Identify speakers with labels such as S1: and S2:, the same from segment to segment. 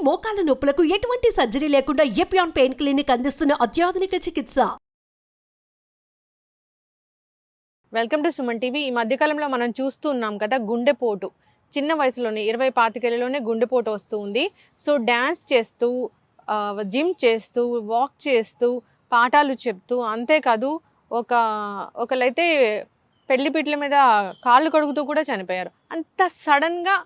S1: మోకాల నొప్పులకు ఎటువంటి సర్జరీ లేకుండా ఎపియాన్ పెయిన్ క్లినిక్ అందిస్తున్న అత్యాధునిక చికిత్స.
S2: Welcome to Suman TV. ఈ మధ్యకాలంలో మనం చూస్తూ ఉన్నాం కదా, గుండెపోటు చిన్న వయసులోనే 20-25 గుండెపోటు వస్తూ ఉంది. సో డ్యాన్స్ చేస్తూ, జిమ్ చేస్తూ, వాక్ చేస్తూ, పాఠాలు చెప్తూ, అంతేకాదు ఒకళ్ళైతే పెళ్లి పీటల మీద కాళ్ళు కడుగుతూ కూడా చనిపోయారు. అంత సడన్గా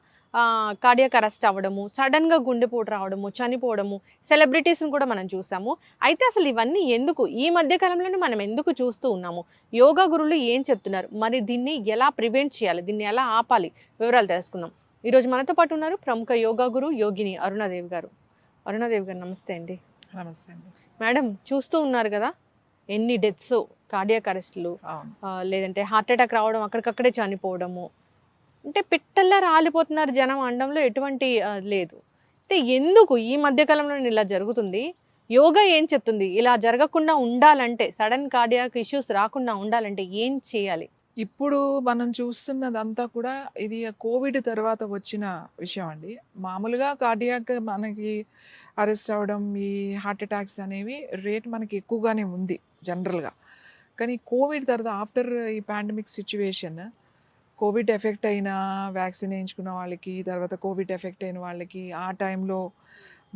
S2: కార్డియాక్ అరెస్ట్ అవ్వడము, సడన్గా గుండెపోటు రావడము, చనిపోవడము, సెలబ్రిటీస్ని కూడా మనం చూసాము. అయితే అసలు ఇవన్నీ ఎందుకు, ఈ మధ్య కాలంలోనే మనం ఎందుకు చూస్తూ ఉన్నాము? యోగా గురువులు ఏం చెప్తున్నారు, మరి దీన్ని ఎలా ప్రివెంట్ చేయాలి, దీన్ని ఎలా ఆపాలి, వివరాలు తెలుసుకుందాం. ఈరోజు మనతో పాటు ఉన్నారు ప్రముఖ యోగా గురు యోగిని అరుణాదేవి గారు. అరుణాదేవి గారు నమస్తే అండి.
S3: నమస్తే అండి
S2: మేడం. చూస్తూ ఉన్నారు కదా, ఎన్ని డెత్స్, కార్డియాక్ అరెస్టులు, లేదంటే హార్ట్ అటాక్ రావడం, అక్కడికక్కడే చనిపోవడము, అంటే పిట్టల్లా రాలిపోతున్నారు జనం అనడంలో ఎటువంటి లేదు. అంటే ఎందుకు ఈ మధ్యకాలంలో ఇలా జరుగుతుంది? యోగా ఏం చెప్తుంది ఇలా జరగకుండా ఉండాలంటే, సడన్ కార్డియాక్ ఇష్యూస్ రాకుండా ఉండాలంటే ఏం చేయాలి?
S3: ఇప్పుడు మనం చూస్తున్నదంతా కూడా ఇది కోవిడ్ తర్వాత వచ్చిన విషయం అండి. మామూలుగా కార్డియాక్ మనకి అరెస్ట్ అవ్వడం, ఈ హార్ట్ అటాక్స్ అనేవి రేట్ మనకి ఎక్కువగానే ఉంది జనరల్గా. కానీ కోవిడ్ తర్వాత ఆఫ్టర్ ఈ పాండమిక్ సిచ్యువేషన్, కోవిడ్ ఎఫెక్ట్ అయిన వ్యాక్సిన్ వేయించుకున్న వాళ్ళకి, తర్వాత కోవిడ్ ఎఫెక్ట్ అయిన వాళ్ళకి, ఆ టైంలో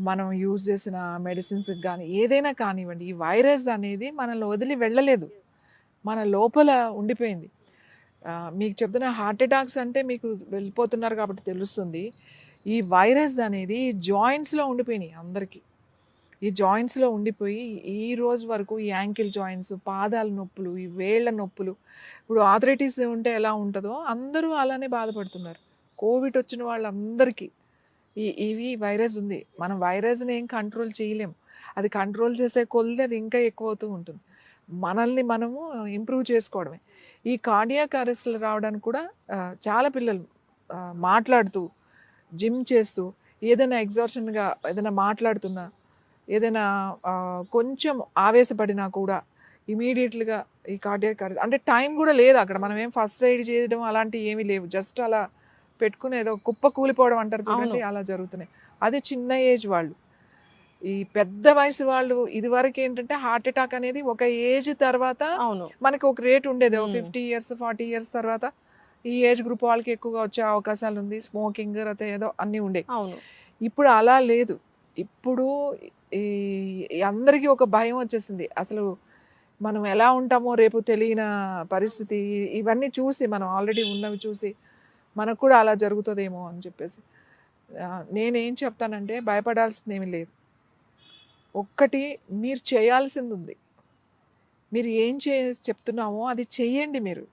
S3: మనం యూజ్ చేసిన మెడిసిన్స్కి కానీ ఏదైనా కానివ్వండి, ఈ వైరస్ అనేది మనల్ని వదిలి వెళ్ళలేదు, మన లోపల ఉండిపోయింది. మీకు చెప్తున్న హార్ట్ అటాక్స్ అంటే మీకు వెళ్ళిపోతున్నారు కాబట్టి తెలుస్తుంది. ఈ వైరస్ అనేది జాయింట్స్లో ఉండిపోయినాయి అందరికీ. ఈ జాయింట్స్లో ఉండిపోయి ఈ రోజు వరకు ఈ యాంకిల్ జాయింట్స్, పాదాల నొప్పులు, ఈ వేళ్ల నొప్పులు, ఇప్పుడు ఆర్థరైటిస్ ఉంటే ఎలా ఉంటుందో అందరూ అలానే బాధపడుతున్నారు. కోవిడ్ వచ్చిన వాళ్ళందరికీ ఇవి వైరస్ ఉంది. మనం వైరస్ని ఏం కంట్రోల్ చేయలేం. అది కంట్రోల్ చేసే కొద్ది అది ఇంకా ఎక్కువ అవుతూ ఉంటుంది. మనల్ని మనము ఇంప్రూవ్ చేసుకోవడమే. ఈ కార్డియాక్ అరెస్టులు రావడానికి కూడా చాలా పిల్లలు మాట్లాడుతూ, జిమ్ చేస్తూ, ఏదైనా ఎగ్జార్షన్గా ఏదైనా మాట్లాడుతున్నా, ఏదైనా కొంచెం ఆవేశపడినా కూడా ఇమీడియట్లుగా ఈ కార్డియాక్ అరెస్ట్, అంటే టైం కూడా లేదు అక్కడ. మనం ఏం ఫస్ట్ ఎయిడ్ చేయడం అలాంటివి ఏమీ లేవు. జస్ట్ అలా పెట్టుకుని ఏదో కుప్ప కూలిపోవడం అంటారు చూడండి, అలా జరుగుతున్నాయి. అది చిన్న ఏజ్ వాళ్ళు. ఈ పెద్ద వయసు వాళ్ళు ఇదివరకు ఏంటంటే హార్ట్ అటాక్ అనేది ఒక ఏజ్ తర్వాత మనకి ఒక రేట్ ఉండేది. 50 years 40 years తర్వాత ఈ ఏజ్ గ్రూప్ వాళ్ళకి ఎక్కువగా వచ్చే అవకాశాలు ఉంది. స్మోకింగ్ అయితే ఏదో అన్నీ ఉండేవి. ఇప్పుడు అలా లేదు. ఇప్పుడు ఈ అందరికీ ఒక భయం వచ్చేసింది. అసలు మనం ఎలా ఉంటామో రేపు తెలియని పరిస్థితి. ఇవన్నీ చూసి, మనం ఆల్రెడీ ఉన్నవి చూసి మనకు కూడా అలా జరుగుతుందేమో అని చెప్పేసి నేనేం చెప్తానంటే, భయపడాల్సింది ఏమీ లేదు. ఒక్కటి మీరు చేయాల్సింది ఉంది. మీరు ఏం చెప్తున్నామో అది చెయ్యండి. మీరు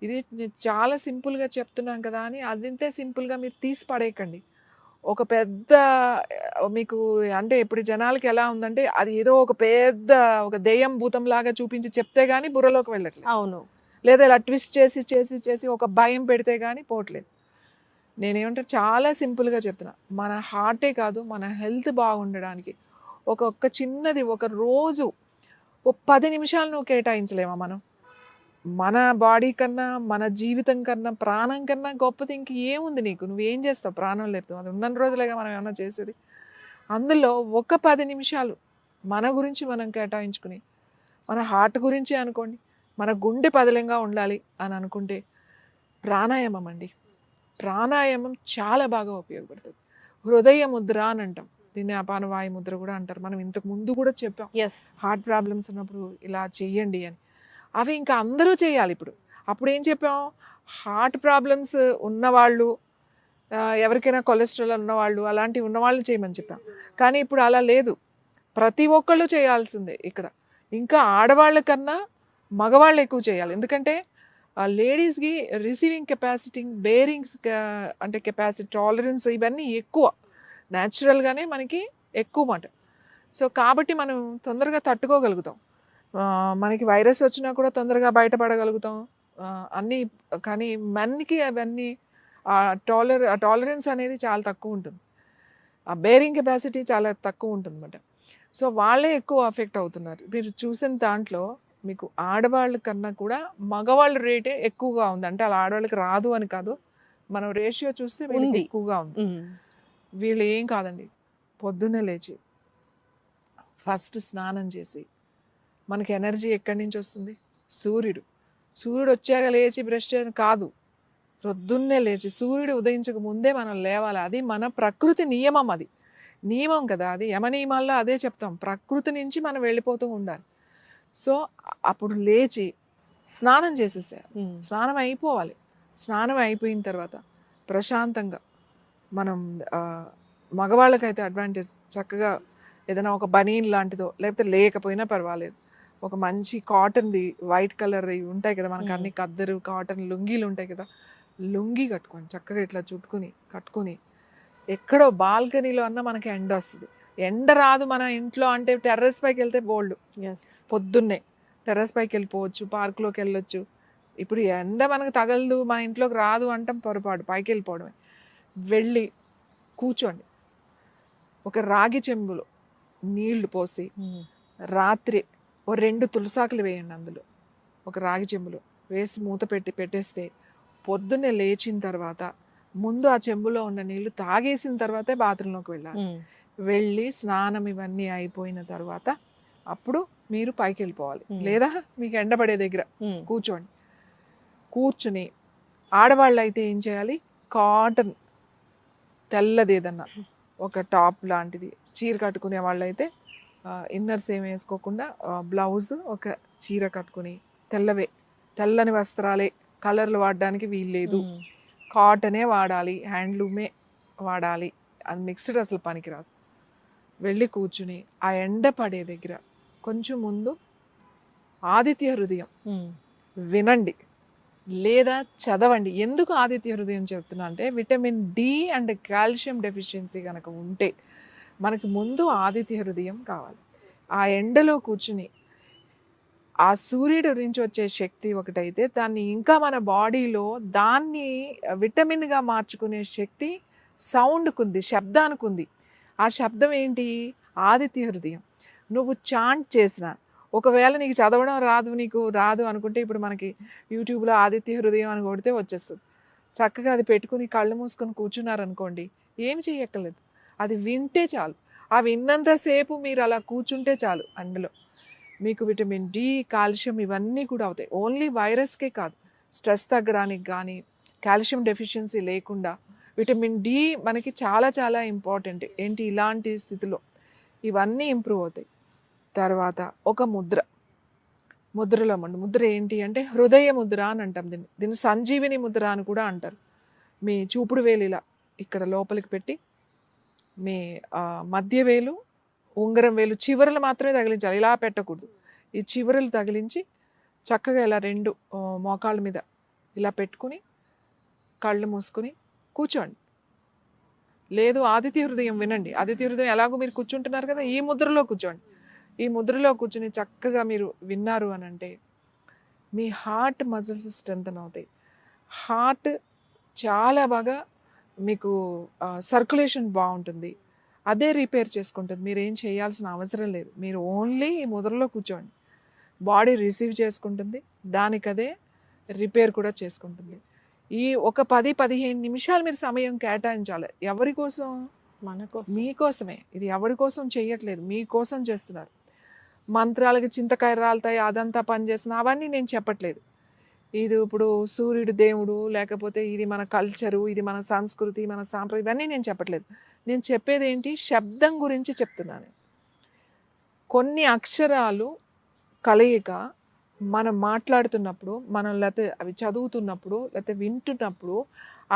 S3: ఇది చాలా సింపుల్గా చెప్తున్నాం కదా అని అదింతే సింపుల్గా మీరు తీసి పడేయకండి. ఒక పెద్ద మీకు అంటే ఇప్పుడు జనాలకి ఎలా ఉందంటే, అది ఏదో ఒక పెద్ద ఒక దెయ్యం భూతంలాగా చూపించి చెప్తే కానీ బుర్రలోకి వెళ్ళట్లేదు.
S2: అవును. లేదా
S3: ఇలా ట్విస్ట్ చేసి చేసి చేసి ఒక భయం పెడితే కానీ పోవట్లేదు. నేనేమంటే చాలా సింపుల్గా చెప్తున్నా. మన హార్టే కాదు, మన హెల్త్ బాగుండడానికి ఒక్క చిన్నది, ఒక రోజు ఒక 10 నిమిషాలు నువ్వు కేటాయించలేమా? మనం మన బాడీ కన్నా, మన జీవితం కన్నా, ప్రాణం కన్నా గొప్పది ఇంక ఏముంది నీకు? నువ్వేం చేస్తావు ప్రాణం లేదు? అది ఉన్న రోజులేగా మనం ఏమన్నా చేసేది. అందులో ఒక 10 నిమిషాలు మన గురించి మనం కేటాయించుకుని, మన హార్ట్ గురించి అనుకోండి, మన గుండె పదిలంగా ఉండాలి అని అనుకుంటే ప్రాణాయామం అండి. ప్రాణాయామం చాలా బాగా ఉపయోగపడుతుంది. హృదయ ముద్ర అని అంటాం, దీన్ని అపానవాయు ముద్ర కూడా అంటారు. మనం ఇంతకు ముందు కూడా చెప్పాం, హార్ట్ ప్రాబ్లమ్స్ ఉన్నప్పుడు ఇలా చెయ్యండి అని. అవి ఇంకా అందరూ చేయాలి ఇప్పుడు. అప్పుడు ఏం చెప్పాం, హార్ట్ ప్రాబ్లమ్స్ ఉన్నవాళ్ళు, ఎవరికైనా కొలెస్ట్రాల్ ఉన్నవాళ్ళు, అలాంటివి ఉన్నవాళ్ళు చేయమని చెప్పాం. కానీ ఇప్పుడు అలా లేదు, ప్రతి ఒక్కళ్ళు చేయాల్సిందే ఇక్కడ. ఇంకా ఆడవాళ్ళ కన్నా మగవాళ్ళు ఎక్కువ చేయాలి. ఎందుకంటే లేడీస్కి రిసీవింగ్ కెపాసిటీ, బేరింగ్స్ అంటే కెపాసిటీ, టాలరెన్స్ ఇవన్నీ ఎక్కువ, న్యాచురల్గానే మనకి ఎక్కువ మాట. సో కాబట్టి మనం తొందరగా తట్టుకోగలుగుతాం. మనకి వైరస్ వచ్చినా కూడా తొందరగా బయటపడగలుగుతాం అన్నీ. కానీ మెన్కి అవన్నీ టాలరెన్స్ అనేది చాలా తక్కువ ఉంటుంది, ఆ బేరింగ్ కెపాసిటీ చాలా తక్కువ ఉంటుంది అన్నమాట. సో వాళ్ళే ఎక్కువ అఫెక్ట్ అవుతున్నారు. మీరు చూసిన దాంట్లో మీకు ఆడవాళ్ళ కన్నా కూడా మగవాళ్ళ రేటే ఎక్కువగా ఉంది. అంటే అలా ఆడవాళ్ళకి రాదు అని కాదు, మనం రేషియో చూస్తే వీళ్ళకి ఎక్కువగా ఉంది. వీళ్ళు ఏం కాదండి, పొద్దున్నే లేచి ఫస్ట్ స్నానం చేసి, మనకి ఎనర్జీ ఎక్కడి నుంచి వస్తుంది? సూర్యుడు వచ్చాక లేచి బ్రష్ చేయడం కాదు, పొద్దున్నే లేచి సూర్యుడు ఉదయించక ముందే మనం లేవాలి. అది మన ప్రకృతి నియమం, అది నియమం కదా, అది యమ నియమాల్లో అదే చెప్తాం, ప్రకృతి నుంచి మనం వెళ్ళిపోతూ ఉండాలి. సో అప్పుడు లేచి స్నానం చేసేసేయాలి, స్నానం అయిపోవాలి. స్నానం అయిపోయిన తర్వాత ప్రశాంతంగా మనం మగవాళ్ళకైతే అడ్వాంటేజ్, చక్కగా ఏదైనా ఒక బనీన్ లాంటిదో లేకపోతే లేకపోయినా పర్వాలేదు, ఒక మంచి కాటన్ది వైట్ కలర్ ఇవి ఉంటాయి కదా మనకు, అన్ని కద్దరు కాటన్ లుంగీలు ఉంటాయి కదా, లుంగీ కట్టుకొని చక్కగా ఇట్లా కట్టుకుని ఎక్కడో బాల్కనీలో అన్నా మనకి ఎండ వస్తుంది. ఎండ రాదు మన ఇంట్లో అంటే టెర్రస్ పైకి వెళ్తే బోల్డ్, పొద్దున్నే టెర్రస్ పైకి వెళ్ళిపోవచ్చు, పార్కులోకి వెళ్ళొచ్చు. ఇప్పుడు ఎండ మనకు తగలదు, మన ఇంట్లోకి రాదు అంటాం పొరపాటు, పైకి వెళ్ళిపోవడమే. వెళ్ళి కూర్చోండి, ఒక రాగి చెంబులో నీళ్లు పోసి రాత్రి ఓ 2 తులసాకులు వేయండి అందులో, ఒక రాగి చెంబులో వేసి మూత పెట్టేస్తే పొద్దున్నే లేచిన తర్వాత ముందు ఆ చెంబులో ఉన్న నీళ్లు తాగేసిన తర్వాతే బాత్రూంలోకి వెళ్ళాలి. వెళ్ళి స్నానం ఇవన్నీ అయిపోయిన తర్వాత అప్పుడు మీరు పైకి వెళ్ళిపోవాలి, లేదా మీకు ఎండపడే దగ్గర కూర్చోండి. కూర్చుని ఆడవాళ్ళు అయితే ఏం చేయాలి, కాటన్ తెల్లది ఏదన్నా ఒక టాప్ లాంటిది, చీర కట్టుకునే వాళ్ళు అయితే ఇన్నర్స్ ఏమి వేసుకోకుండా బ్లౌజ్ ఒక చీర కట్టుకుని, తెల్లని వస్త్రాలే, కలర్లు వాడడానికి వీల్లేదు, కాటనే వాడాలి, హ్యాండ్లూమే వాడాలి, అది మిక్స్డ్ అసలు పనికిరాదు. వెళ్ళి కూర్చుని ఆ ఎండ పడే దగ్గర కొంచెం ముందు ఆదిత్య హృదయం వినండి లేదా చదవండి. ఎందుకు ఆదిత్య హృదయం చెప్తున్నా అంటే vitamin D and calcium deficiency కనుక ఉంటే మనకి ముందు ఆదిత్య హృదయం కావాలి. ఆ ఎండలో కూర్చుని ఆ సూర్యుడి నుంచి వచ్చే శక్తి ఒకటైతే దాన్ని ఇంకా మన బాడీలో దాన్ని విటమిన్గా మార్చుకునే శక్తి సౌండ్కు ఉంది, శబ్దానికి ఉంది. ఆ శబ్దం ఏంటి? ఆదిత్య హృదయం. నువ్వు చాంట్ చేసిన, ఒకవేళ నీకు చదవడం నీకు రాదు అనుకుంటే ఇప్పుడు మనకి యూట్యూబ్లో ఆదిత్య హృదయం అని కొడితే వచ్చేస్తుంది. చక్కగా అది పెట్టుకుని కళ్ళు మూసుకొని కూర్చున్నారనుకోండి, ఏం చేయక్కర్లేదు, అది వింటే చాలు. ఆ విన్నంతసేపు మీరు అలా కూర్చుంటే చాలు, అందులో మీకు విటమిన్ డి, కాల్షియం ఇవన్నీ కూడా అవుతాయి. ఓన్లీ వైరస్కే కాదు, స్ట్రెస్ తగ్గడానికి కానీ, కాల్షియం డెఫిషియన్సీ లేకుండా విటమిన్ డి మనకి చాలా చాలా ఇంపార్టెంట్. ఏంటి ఇలాంటి స్థితిలో ఇవన్నీ ఇంప్రూవ్ అవుతాయి. తర్వాత ఒక ముద్రలో ముద్ర ఏంటి అంటే హృదయ ముద్ర అని అంటాం. దీన్ని సంజీవిని ముద్ర అని కూడా అంటారు. మీ చూపుడు వేలు ఇలా ఇక్కడ లోపలికి పెట్టి మీ మధ్య వేలు, ఉంగరం వేలు చివరలు మాత్రమే తగిలించాలి, ఇలా పెట్టకూడదు. ఈ చివరలు తగిలించి చక్కగా ఇలా 2 మోకాళ్ళ మీద ఇలా పెట్టుకుని కళ్ళు మూసుకుని కూర్చోండి. లేదు ఆదిత్య హృదయం వినండి, ఆదిత్య హృదయం ఎలాగో మీరు కూర్చుంటున్నారు కదా, ఈ ముద్రలో కూర్చోండి. ఈ ముద్రలో కూర్చుని చక్కగా మీరు విన్నారు అని అంటే మీ హార్ట్ మజిల్స్ స్ట్రెంథన్ అవుతాయి. హార్ట్ చాలా బాగా మీకు సర్క్యులేషన్ బాగుంటుంది, అదే రిపేర్ చేసుకుంటుంది. మీరు ఏం చేయాల్సిన అవసరం లేదు, మీరు ఓన్లీ ఈ ముద్రలో కూర్చోండి. బాడీ రిసీవ్ చేసుకుంటుంది, దానికదే రిపేర్ కూడా చేసుకుంటుంది. ఈ ఒక 10-15 నిమిషాలు మీరు సమయం కేటాయించాలి. ఎవరి కోసం? మీకోసమే. ఇది ఎవరి కోసం చేయట్లేదు, మీకోసం చేస్తున్నారు. మంత్రాలకి చింతకాయ రాలుతాయి అదంతా పనిచేస్తున్నా అవన్నీ నేను చెప్పట్లేదు. ఇది ఇప్పుడు సూర్యుడు దేవుడు, లేకపోతే ఇది మన కల్చరు, ఇది మన సంస్కృతి, మన సాంప్రదాయం, ఇవన్నీ నేను చెప్పట్లేదు. నేను చెప్పేది ఏంటి, శబ్దం గురించి చెప్తున్నాను. కొన్ని అక్షరాలు కలయిక మనం మాట్లాడుతున్నప్పుడు, మనం లేకపోతే అవి చదువుతున్నప్పుడు, లేకపోతే వింటున్నప్పుడు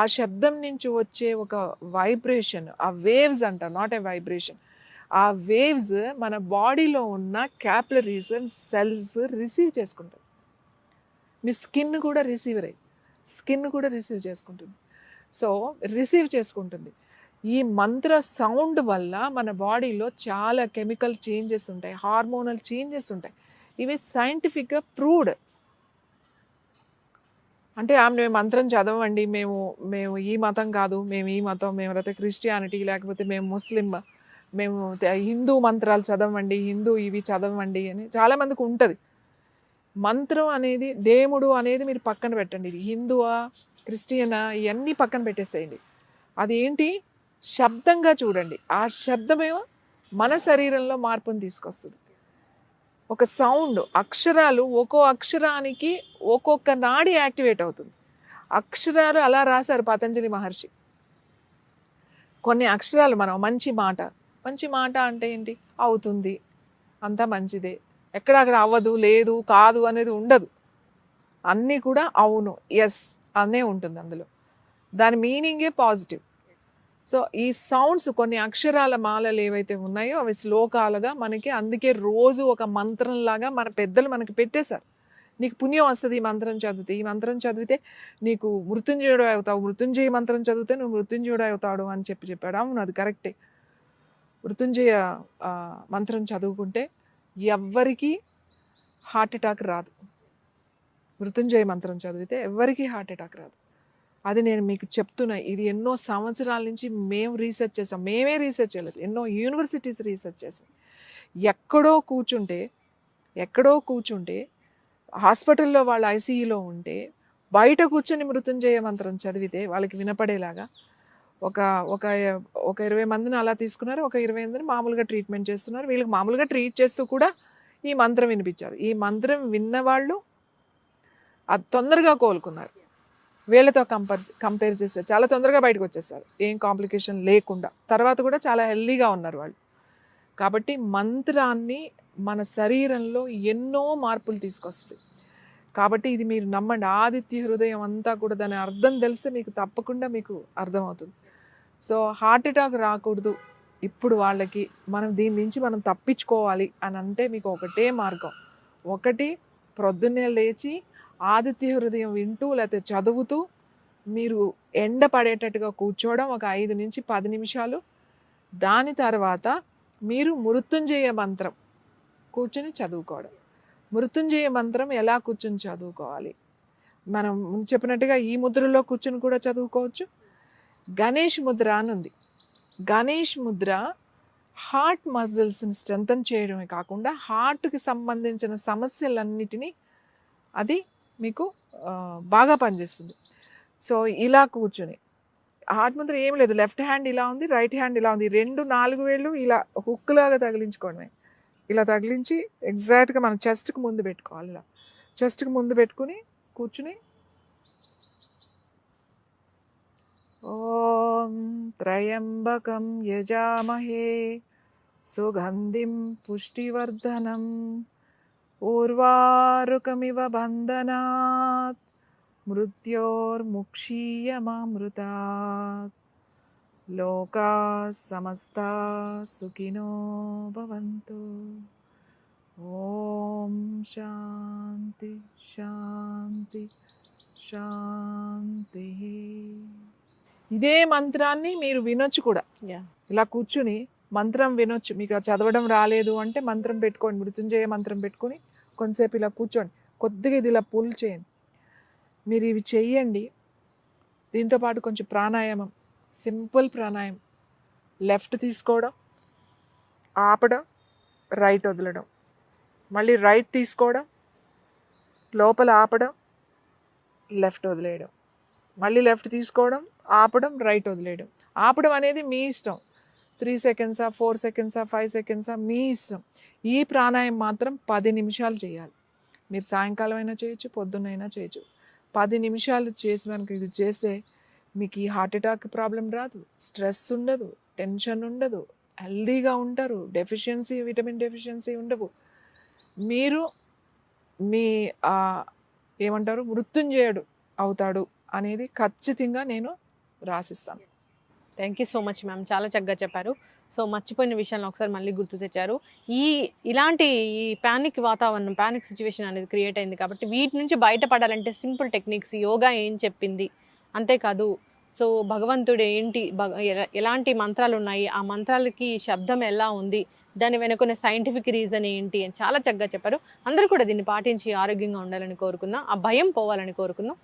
S3: ఆ శబ్దం నుంచి వచ్చే ఒక వైబ్రేషన్, ఆ వేవ్స్ అంటారు, నాట్ ఏ వైబ్రేషన్. ఆ వేవ్స్ మన బాడీలో ఉన్న క్యాపిలరీస్ అండ్ సెల్స్ రిసీవ్ చేసుకుంటాయి. మీ స్కిన్ కూడా రిసీవ్ చేసుకుంటుంది. సో రిసీవ్ చేసుకుంటుంది. ఈ మంత్ర సౌండ్ వల్ల మన బాడీలో చాలా కెమికల్ చేంజెస్ ఉంటాయి, హార్మోనల్ చేంజెస్ ఉంటాయి. ఇవి సైంటిఫిక్గా ప్రూవ్డ్. అంటే మేము మంత్రం చదవండి, మేము ఈ మతం కాదు, మేము ఈ మతం, మేము లేకపోతే క్రిస్టియానిటీ, లేకపోతే మేము ముస్లిం, మేము హిందూ మంత్రాలు చదవండి, హిందూ ఇవి చదవండి అని చాలామందికి ఉంటుంది. మంత్రం అనేది, దేవుడు అనేది మీరు పక్కన పెట్టండి. ఇది హిందువా క్రిస్టియనా ఇవన్నీ పక్కన పెట్టేసేయండి. అది ఏంటి, శబ్దంగా చూడండి. ఆ శబ్దమేమో మన శరీరంలో మార్పుని తీసుకొస్తుంది. ఒక సౌండ్, అక్షరాలు, ఒక్కో అక్షరానికి ఒక్కొక్క నాడి యాక్టివేట్ అవుతుంది. అక్షరాలు అలా రాశారు పతంజలి మహర్షి. కొన్ని అక్షరాలు మనం మంచి మాట అంటే ఏంటి? అవుతుంది, అంతా మంచిదే, ఎక్కడ అక్కడ అవ్వదు, లేదు, కాదు అనేది ఉండదు. అన్నీ కూడా అవును, ఎస్ అనే ఉంటుంది అందులో. దాని మీనింగే పాజిటివ్. సో ఈ సౌండ్స్, కొన్ని అక్షరాల మాలలు ఏవైతే ఉన్నాయో అవి శ్లోకాలుగా మనకి, అందుకే రోజు ఒక మంత్రంలాగా మన పెద్దలు మనకి పెట్టేశారు. నీకు పుణ్యం వస్తుంది ఈ మంత్రం చదివితే, ఈ మంత్రం చదివితే నీకు మృత్యుంజయుడు అవుతావు, మృత్యుంజయ మంత్రం చదివితే నువ్వు మృత్యుంజయుడు అవుతాడు అని చెప్పాడు. అవును, అది కరెక్టే. మృత్యుంజయ మంత్రం చదువుకుంటే ఎవ్వరికీ హార్ట్ అటాక్ రాదు. మృత్యుంజయ మంత్రం చదివితే ఎవ్వరికీ హార్ట్ అటాక్ రాదు. అది నేను మీకు చెప్తున్నా. ఇది ఎన్నో సంవత్సరాల నుంచి మేము రీసెర్చ్ చేసాం. మేమే రీసెర్చ్ చేయలేదు, ఎన్నో యూనివర్సిటీస్ రీసెర్చ్ చేసాం. ఎక్కడో కూర్చుంటే హాస్పిటల్లో వాళ్ళు ఐసీయూలో ఉంటే బయట కూర్చొని మృత్యుంజయ మంత్రం చదివితే వాళ్ళకి వినపడేలాగా ఒక 20 మందిని అలా తీసుకున్నారు. ఒక 20 మందిని మామూలుగా ట్రీట్మెంట్ చేస్తున్నారు. వీళ్ళకి మామూలుగా ట్రీట్ చేస్తూ కూడా ఈ మంత్రం వినిపించారు. ఈ మంత్రం విన్నవాళ్ళు అది తొందరగా కోలుకున్నారు. వీళ్ళతో కంపేర్ చేస్తే చాలా తొందరగా బయటకు వచ్చేస్తారు, ఏం కాంప్లికేషన్ లేకుండా. తర్వాత కూడా చాలా హెల్దీగా ఉన్నారు వాళ్ళు. కాబట్టి మంత్రాన్ని మన శరీరంలో ఎన్నో మార్పులు తీసుకొస్తుంది. కాబట్టి ఇది మీరు నమ్మండి. ఆదిత్య హృదయం అంతా కూడా దాని అర్థం తెలిస్తే మీకు తప్పకుండా మీకు అర్థమవుతుంది. సో హార్ట్ అటాక్ రాకూడదు ఇప్పుడు వాళ్ళకి, మనం దీని నుంచి మనం తప్పించుకోవాలి అని అంటే మీకు ఒకటే మార్గం. ఒకటి, ప్రొద్దున్నే లేచి ఆదిత్య హృదయం వింటూ లేకపోతే చదువుతూ మీరు ఎండ పడేటట్టుగా కూర్చోవడం ఒక 5 నుంచి 10 నిమిషాలు. దాని తర్వాత మీరు మృత్యుంజయ మంత్రం కూర్చొని చదువుకోవడం. మృత్యుంజయ మంత్రం ఎలా కూర్చొని చదువుకోవాలి? మనం ముందు చెప్పినట్టుగా ఈ ముద్రలో కూర్చొని కూడా చదువుకోవచ్చు. గణేష్ ముద్ర అని ఉంది. గణేష్ ముద్ర హార్ట్ మజిల్స్ని స్ట్రెంథన్ చేయడమే కాకుండా హార్ట్కి సంబంధించిన సమస్యలన్నిటినీ అది మీకు బాగా పనిచేస్తుంది. సో ఇలా కూర్చొని హార్ట్ ముద్ర ఏం లేదు, లెఫ్ట్ హ్యాండ్ ఇలా ఉంది, రైట్ హ్యాండ్ ఇలా ఉంది, 4 వేళ్ళు ఇలా హుక్లాగా తగిలించుకోవడమే. ఇలా తగిలించి ఎగ్జాక్ట్గా మనం చెస్ట్కి ముందు పెట్టుకోవాలి. ఇలా చెస్ట్కి ముందు పెట్టుకుని కూర్చుని ఓం త్రయంబకం యజామహే సుగంధిం పుష్టివర్ధనం ఊర్వారుకమివ బంధనాత్ మృత్యోర్ముక్షీయమామృతాత్ లోకా సమస్తా సుఖినో భవంతు. ఓం శాంతి శాంతి శాంతి. ఇదే మంత్రాన్ని మీరు వినొచ్చు కూడా. ఇలా కూర్చుని మంత్రం వినొచ్చు. మీకు చదవడం రాలేదు అంటే మంత్రం పెట్టుకోండి, మృత్యుంజయ మంత్రం పెట్టుకొని కొంతసేపు ఇలా కూర్చోండి. కొద్దిగా ఇది ఇలా పుల్ చేయండి. మీరు ఇవి చెయ్యండి. దీంతోపాటు కొంచెం ప్రాణాయామం, సింపుల్ ప్రాణాయామం. లెఫ్ట్ తీసుకోవడం, ఆపడం, రైట్ వదలడం, మళ్ళీ రైట్ తీసుకోవడం, లోపల ఆపడం, లెఫ్ట్ వదిలేయడం, మళ్ళీ లెఫ్ట్ తీసుకోవడం, ఆపడం, రైట్ వదిలేయడం. ఆపడం అనేది మీ ఇష్టం. 3 సెకండ్సా, 4 సెకండ్సా, 5 సెకండ్సా మీ ఇష్టం. ఈ ప్రాణాయామం మాత్రం 10 నిమిషాలు చేయాలి. మీరు సాయంకాలం అయినా చేయొచ్చు, పొద్దున్నైనా చేయొచ్చు. 10 నిమిషాలు చేసి మనకి ఇది చేస్తే మీకు ఈ హార్ట్ అటాక్ ప్రాబ్లం రాదు, స్ట్రెస్ ఉండదు, టెన్షన్ ఉండదు, హెల్దీగా ఉంటారు, విటమిన్ డెఫిషియన్సీ ఉండవు. మీరు మీ ఏమంటారు మృత్యుంజయుడు అవుతాడు అనేది ఖచ్చితంగా నేను రాసిస్తాను.
S2: Thank you so much ma'am, చాలా చక్కగా చెప్పారు. సో మర్చిపోయిన విషయాన్ని ఒకసారి మళ్ళీ గుర్తు తెచ్చారు. ఇలాంటి ప్యానిక్ వాతావరణం, ప్యానిక్ సిచ్యువేషన్ అనేది క్రియేట్ అయింది కాబట్టి వీటి నుంచి బయటపడాలంటే సింపుల్ టెక్నిక్స్, యోగా ఏం చెప్పింది, అంతేకాదు సో భగవంతుడు ఏంటి, ఎలాంటి మంత్రాలు ఉన్నాయి, ఆ మంత్రాలకి శబ్దం ఎలా ఉంది, దాని వెనుకున్న సైంటిఫిక్ రీజన్ ఏంటి అని చాలా చక్కగా చెప్పారు. అందరూ కూడా దీన్ని పాటించి ఆరోగ్యంగా ఉండాలని కోరుకుందాం, ఆ భయం పోవాలని కోరుకుందాం.